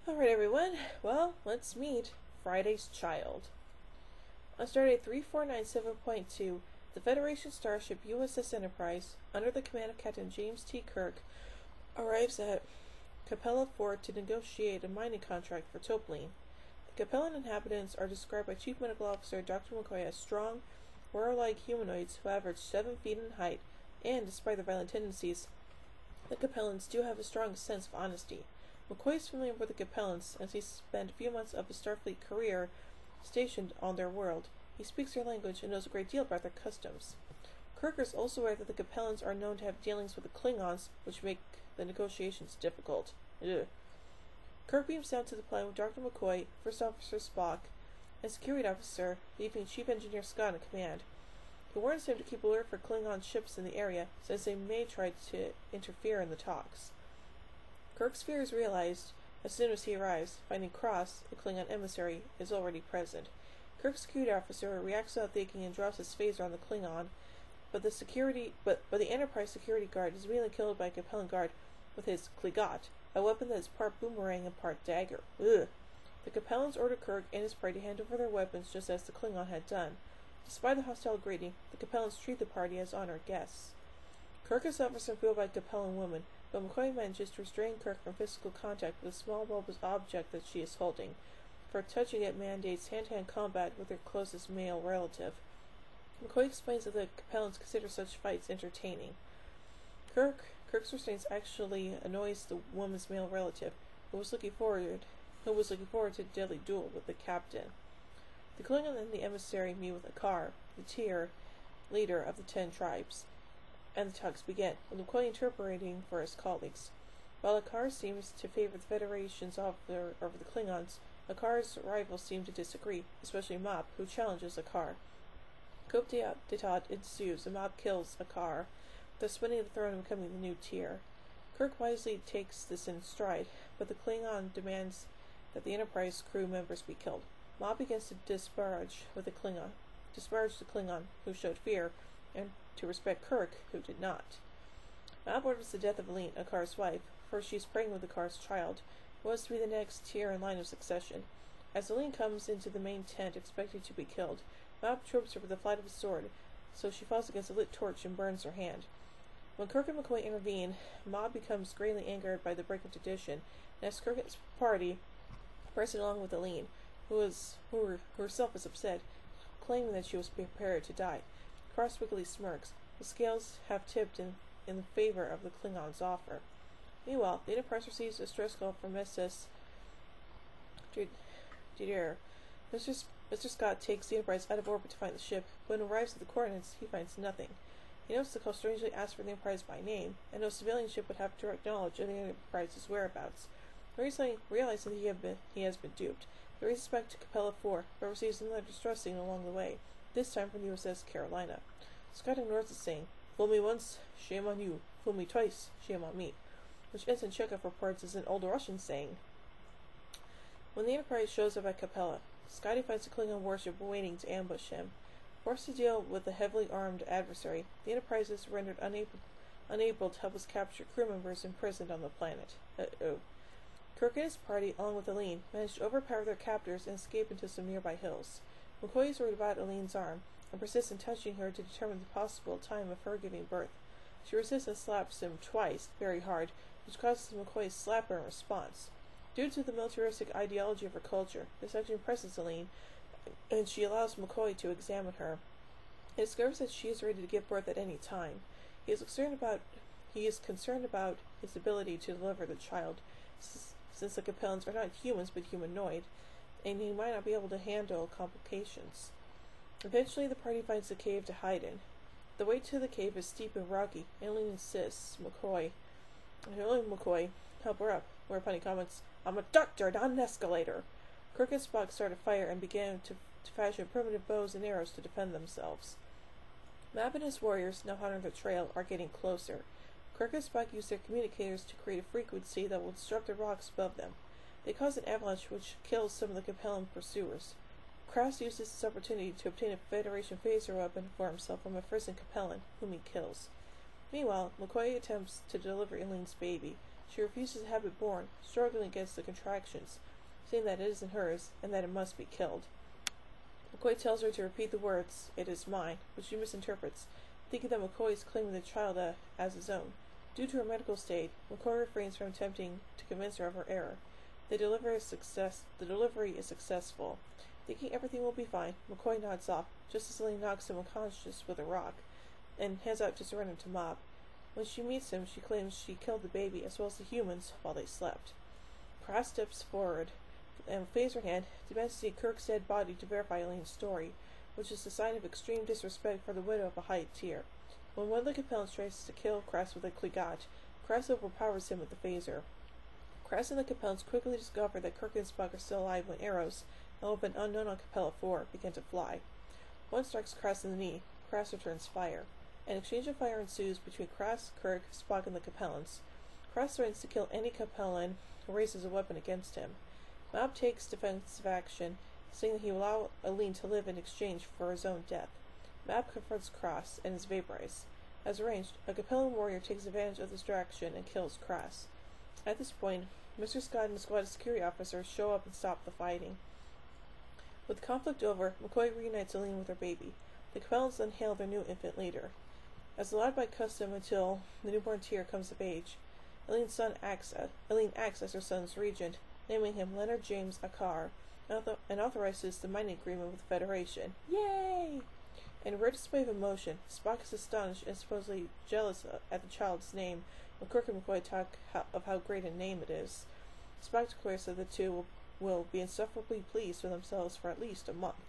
Alright, everyone. Well, let's meet Friday's Child. On Stardate 3497.2, the Federation starship USS Enterprise, under the command of Captain James T. Kirk, arrives at Capella Fort to negotiate a mining contract for Toplane. The Capellan inhabitants are described by Chief Medical Officer Dr. McCoy as strong, warrior-like humanoids who average 7 feet in height, and, despite their violent tendencies, the Capellans do have a strong sense of honesty. McCoy is familiar with the Capellans as he spent a few months of his Starfleet career stationed on their world. He speaks their language and knows a great deal about their customs. Kirk is also aware that the Capellans are known to have dealings with the Klingons, which make the negotiations difficult. Ugh. Kirk beams down to the planet with Dr. McCoy, First Officer Spock, and Security Officer, leaving Chief Engineer Scott in command. He warns him to keep alert for Klingon ships in the area, since they may try to interfere in the talks. Kirk's fear is realized as soon as he arrives, finding Cross, the Klingon emissary, is already present. Kirk's security officer reacts without thinking and drops his phaser on the Klingon, but the Enterprise security guard is immediately killed by a Capellan guard with his Kligot, a weapon that is part boomerang and part dagger. Ugh. The Capellans order Kirk and his party to hand over their weapons just as the Klingon had done. Despite the hostile greeting, the Capellans treat the party as honored guests. Kirk is suffers from fear by a Capellan woman, but McCoy manages to restrain Kirk from physical contact with a small bulbous object that she is holding, for touching it mandates hand-to-hand combat with her closest male relative. McCoy explains that the Capellans consider such fights entertaining. Kirk's restraints actually annoys the woman's male relative, who was looking forward to a deadly duel with the captain. The Klingon and the emissary meet with Akar, the Tyr leader of the 10 tribes, and the talks begin, with McCoy interpreting for his colleagues. While Akar seems to favor the Federation's offer over the Klingons, Akar's rivals seem to disagree, especially Mop, who challenges Akar. Coup d'etat ensues, and Mop kills Akar, thus winning the throne and becoming the new Tyr. Kirk wisely takes this in stride, but the Klingon demands that the Enterprise crew members be killed. Mop begins to disparage the Klingon, who showed fear, and to respect Kirk, who did not. Mop orders the death of Aline, Akar's wife, for she is pregnant with Akar's child, who was to be the next Tyr in line of succession. As Aline comes into the main tent expected to be killed, Mop chokes her with the flight of a sword, so she falls against a lit torch and burns her hand. When Kirk and McCoy intervene, Mop becomes greatly angered by the break of tradition, and asks Kirk and his party press it along with Aline, who herself is upset, claiming that she was prepared to die. Cross wickedly smirks. The scales have tipped in favor of the Klingons' offer. Meanwhile, the Enterprise receives a stress call from SS Didier. Mr. Scott takes the Enterprise out of orbit to find the ship. When he arrives at the coordinates, he finds nothing. He notes the call strangely asks for the Enterprise by name, and no civilian ship would have direct knowledge of the Enterprise's whereabouts. Realizing that he has been duped, he races back to Capella 4, but receives another distress signal along the way, this time from the USS Carolina. Scott ignores the saying, "Fool me once, shame on you. Fool me twice, shame on me," which Ensign Chekhov reports is an old Russian saying. When the Enterprise shows up at Capella, Scotty finds a Klingon warship waiting to ambush him. Forced to deal with a heavily armed adversary, the Enterprise is rendered unable to help us capture crew members imprisoned on the planet. Kirk and his party, along with Aline, manage to overpower their captors and escape into some nearby hills. McCoy is worried about Aline's arm, and persists in touching her to determine the possible time of her giving birth. She resists and slaps him twice, very hard, which causes McCoy to slap her in response. Due to the militaristic ideology of her culture, this actually impresses Aline, and she allows McCoy to examine her. He discovers that she is ready to give birth at any time. He is concerned about his ability to deliver the child, since the Capellans are not humans but humanoid, and he might not be able to handle complications. Eventually, the party finds a cave to hide in. The way to the cave is steep and rocky, and Aline insists McCoy help her up, whereupon he comments, "I'm a doctor, not an escalator." Kirk and Spock start a fire and begin to fashion primitive bows and arrows to defend themselves. Map and his warriors, now hot on the trail, are getting closer. Kirk and Spock use their communicators to create a frequency that will disrupt the rocks above them. They cause an avalanche which kills some of the Capellan pursuers. Kraus uses this opportunity to obtain a Federation phaser weapon for himself from a frozen Capellan, whom he kills. Meanwhile, McCoy attempts to deliver Aline's baby. She refuses to have it born, struggling against the contractions, saying that it isn't hers and that it must be killed. McCoy tells her to repeat the words, "It is mine," which she misinterprets, thinking that McCoy is claiming the child as his own. Due to her medical state, McCoy refrains from attempting to convince her of her error. The delivery is successful. Thinking everything will be fine, McCoy nods off, just as Elaine knocks him unconscious with a rock, and heads out to surrender to Mob. When she meets him, she claims she killed the baby as well as the humans while they slept. Crass steps forward, and with phaser in hand, demands to see Kirk's dead body to verify Elaine's story, which is a sign of extreme disrespect for the widow of a high tier. When one of the Capellans tries to kill Crass with a Kligat, Crass overpowers him with the phaser. Crass and the Capellans quickly discover that Kirk and Spock are still alive when arrows, now open unknown on Capella 4, begin to fly. One strikes Crass in the knee. Crass returns fire. An exchange of fire ensues between Crass, Kirk, Spock, and the Capellans. Crass threatens to kill any Capellan who raises a weapon against him. Mob takes defensive action, saying that he will allow Elaine to live in exchange for his own death. Mob confronts Crass and is vaporized. As arranged, a Capellan warrior takes advantage of the distraction and kills Crass. At this point, Mr. Scott and a squad of security officers show up and stop the fighting. With the conflict over, McCoy reunites Elaine with her baby. The Capellans then hail their new infant leader. As allowed by custom until the newborn Tyr comes of age, Elaine acts as her son's regent, naming him Leonard James Akar, and authorizes the mining agreement with the Federation. Yay! In a rare display of emotion, Spock is astonished and supposedly jealous at the child's name when Kirk and McCoy talk of how great a name it is. Spock declares that the two will be insufferably pleased with themselves for at least a month.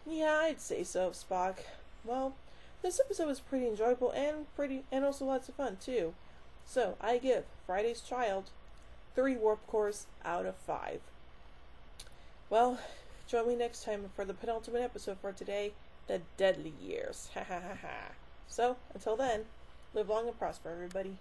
Yeah, I'd say so, Spock. Well, this episode was pretty enjoyable and also lots of fun too. So I give Friday's Child 3 warp cores out of 5. Well, join me next time for the penultimate episode for today, The Deadly Years. Ha ha ha ha. So, until then, live long and prosper, everybody.